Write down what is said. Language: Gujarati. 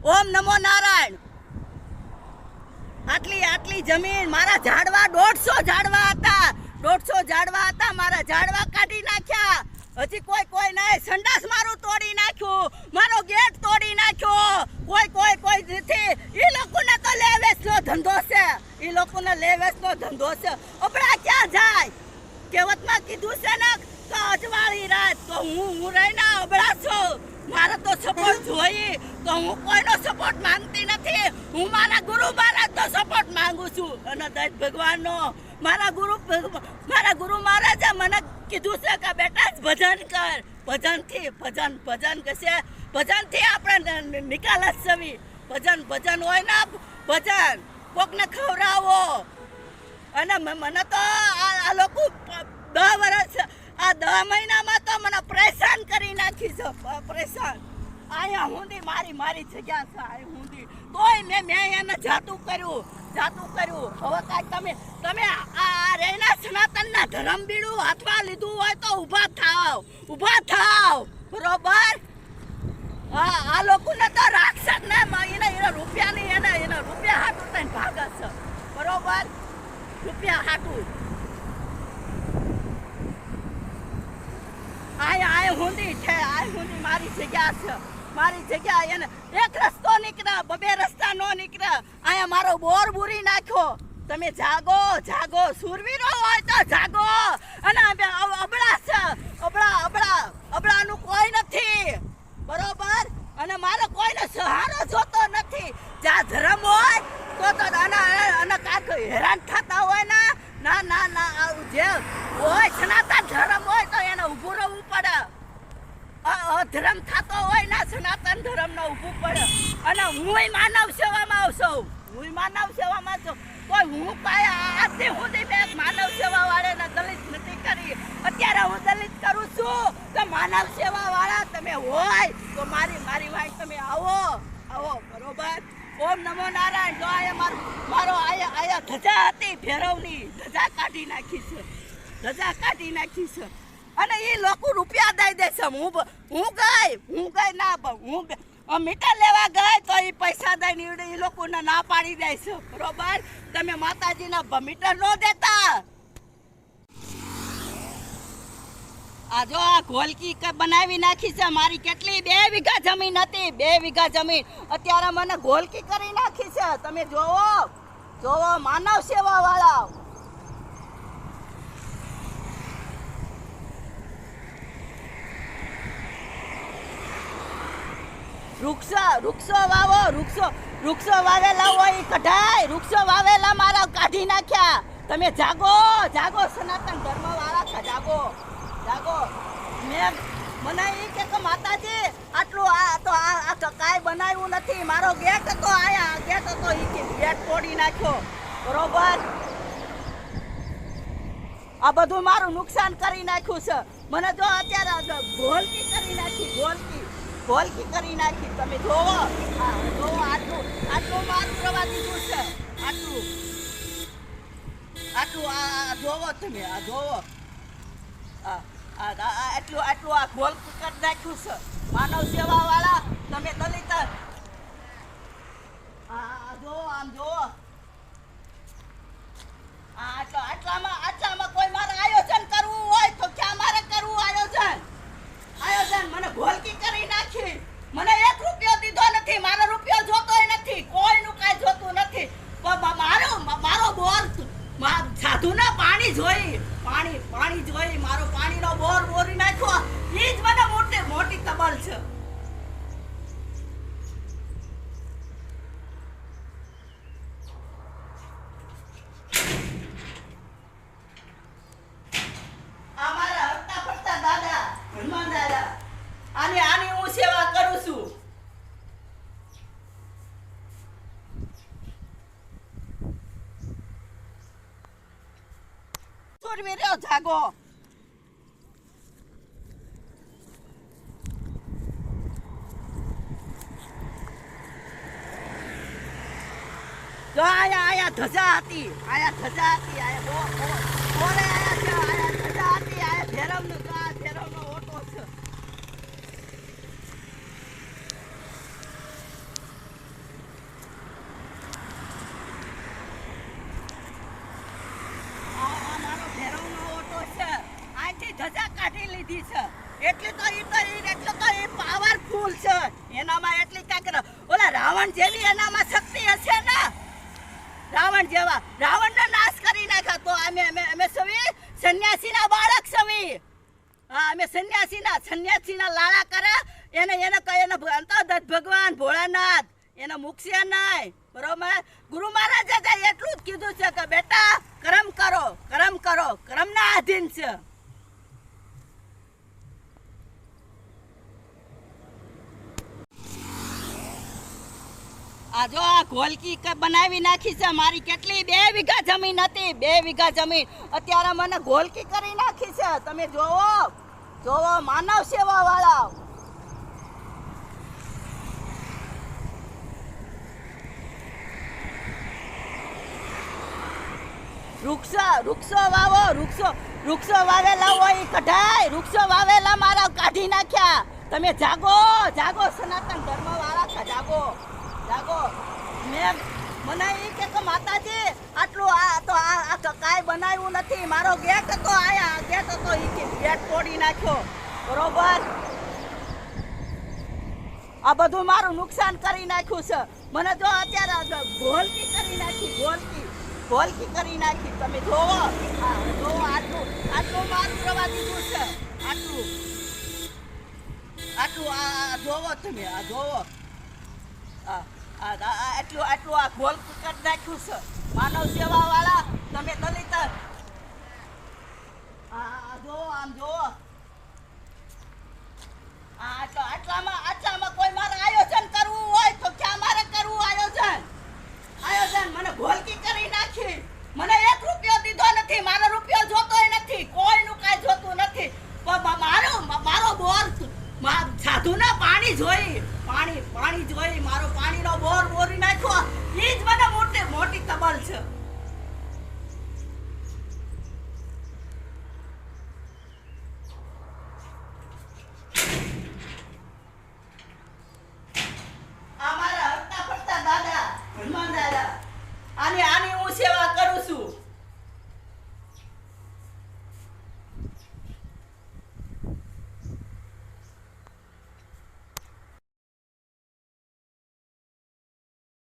ઓમ નમો નારાયણ. આટલી જમીન મારા ઝાડવા 150 ઝાડવા હતા. 150 ઝાડવા હતા, મારા ઝાડવા કાઢી નાખ્યા. હજી કોઈ નહીં. સંડાસ મારું તોડી નાખ્યું, મારો ગેટ તોડી નાખ્યો. કોઈ નથી. એ લોકોને તો લે વેચનો ધંધો છે. એ લોકોને લે વેચનો ધંધો છે. અબડા ક્યાં જાય? કહેવતમાં કીધું છે ને તો અજવાળી રાત. તો હું રહીને અબડા છું. મારે તો સપોર્ટ જોઈએ. તો હું કોઈનો સપોર્ટ માંગતી નથી. હું મારા ગુરુ મહારાજનો સપોર્ટ માંગુ છું. અને દત્ત ભગવાનનો. મારા ગુરુ મહારાજે મને કીધું છે કે બેટા ભજન કર. ભજન કશે. ભજનથી આપણે નિકાલ જ સવી. ભજન હોય ને ભજન કોકને ખવડાવો. અને મને તો આ લોકો 10 વર્ષ આ 10 મહિનામાં તો મને પરેશાન કરી નાખી છે. પરેશાન. અહીંયા હુંદી મારી જગ્યા છે. આ હુંદી તોય મેં એને જાતું કર્યું. હવે કાંઈક તમે આ રેના સનાતનના ધર્મ બીડું હાથમાં લીધું હોય તો ઊભા થાવ. બરોબર. આ લોકોને તો રાક્ષસ ને એના રૂપિયાની એના રૂપિયા હાટું થઈને ભાગે છે. બરોબર. રૂપિયા હાટું. આય હુંદી મારી જગ્યા છે. મારી જગ્યા. એને એક રસ્તો નીકળે, 2 રસ્તા નો નીકળે. અહીંયા મારો બોર બુરી નાખ્યો. તમે જાગો. સુરવીરો હોય તો જાગો. અને અબળા છે. અબળાનું કોઈ નથી. બરોબર. અને મારો કોઈનો સહારો જોતો નથી. જ્યાં ધર્મ હોય તો અને કાંઈક હેરાન થતા હોય ના જે હોય સનાતન ધર્મ હોય તો એને ઊભું રહેવું પડે. ધર્મ થતો હોય ને સનાતન ધર્મનો ઊભું પડે. અને હું માનવ સેવામાં છું. કોઈ હું કાંઈ આજથી સુધી મેં માનવ સેવા વાળાને દલિત નથી કરી. અત્યારે હું દલિત કરું છું. તો માનવ સેવા વાળા તમે હોય તો મારી વાય તમે આવો. બરોબર. ઓમ નમો નારાયણ. જો આયા મારો આયા ધજા હતી ફેરવની. ધજા કાઢી નાખી છે. અને એ લોકો રૂપિયા દઈ દેશે. હું ગઈ ના હું મીટર લેવા ગઈ તો એ પૈસા દઈને એ લોકોને ના પાડી દે છે. બરોબર. તમે માતાજીના મીટર ન દેતા. આ જો આ ઘોલકી બનાવી નાખી છે. મારી કેટલી 2 વીઘા જમીન હતી. 2 વીઘા જમીન અત્યારે મને ઘોલકી કરી નાખી છે. તમે જોવો માનવ સેવા વાળા. વૃક્ષો વાવો. વૃક્ષો વાવેલા હોય એ કઢાય. વૃક્ષો વાવેલા મારા કાઢી નાખ્યા. તમે જાગો સનાતન ધર્મ વાળા. જાગો. મને એ કે માતાજી આટલું આ તો કાંઈ બનાવ્યું નથી. મારો ગેટ હતો એ ગેટ તોડી નાખ્યો. બરોબર. આ બધું મારું નુકસાન કરી નાખ્યું છે. મને જો અત્યારે ઘોલકી કરી નાખી. તમે જોવો આટલું મારું પ્રવા દીધું છે. આટલું આ જોવો તમે. આ જોવો આટલું આ ઘોલકી કરી નાખ્યું છે. માનવ સેવા વાળા તમે દલિત. જોવો આમ જોવો. આટલામાં કોઈ મારે આયોજન કરવું હોય તો ક્યાં મારે કરવું આયોજન? મને ઘોલકી કરી નાખી. મને 1 રૂપિયો દીધો નથી. મારો રૂપિયો જોતોય નથી. કોઈનું કાંઈ જોતું નથી. મારો બોર સાધુને પાણી જોઈ. મારો પાણીનો બોર બોરી નાખ્યો. એ જ મને મોટી તબલ છે. આની હું સેવા કરું છું. સુરવીરો જાગો. જો આયા ધજા હતી. બોલે આયા ધજા હતી. ફેરવનો ઓટો છે. રાવણ જેવી એનામાં શક્તિ હશે ને, રાવણ જેવા રાવણનો નાશ કરી નાખ્યા. તો અમે સવી સંન્યાસીના બાળક સવી. હા, અમે સંન્યાસીના લાલા કરે એને અંતર્દત્ત ભગવાન ભોળાનાથ એને મૂકશે નહીં. બરોબર. ગુરુ મહારાજે એટલું જ કીધું છે કે બેટા કર્મ કરો, કર્મના આધીન છે. આ જો આ ઘોલકી બનાવી નાખી છે મારી. કેટલી 2 વીઘા જમીન હતી, 2 વીઘા જમીન અત્યારે મને ઘોલકી કરી નાખી છે. તમે જોવો માનવ સેવા વાળા. વૃક્ષો વાવો, વૃક્ષો વાવેલા હોય કઢાય. વૃક્ષો વાવેલા મારા કાઢી નાખ્યા. તમે જાગો સનાતન ધર્મ વાળા, જાગો. મને એ કે માતાજી આટલું આ કાંઈ બનાવ્યું નથી. મારો ગેટ હતો, ગેટ તોડી નાખ્યો. બરોબર. આ બધું મારું નુકસાન કરી નાખ્યું છે. મને જો અત્યારે ઘોલકી કરી નાખી. તમે જોવો આટલું મારું પ્રવા દીધું છે. આટલું જોવો તમે. આ જોવો આટલું આ ઘોલ કરી નાખ્યું છે. માનવ સેવા વાળા તમે દલિત. જોવો આમ જોવો. આટલામાં કોઈ મારે આયોજન કરવું હોય તો ક્યાં મારે કરવું આયોજન? મને ઘોલકી કરી નાખી. મને 1 રૂપિયો દીધો નથી. મારો રૂપિયો જોતોય નથી. કોઈનું કાંઈ જોતું નથી. મારો બોર સાધુના પાણી જોઈ. મારો પાણીનો બોર બોરી નાખ્યો. ઈ જ મને મોટી તબલ છે.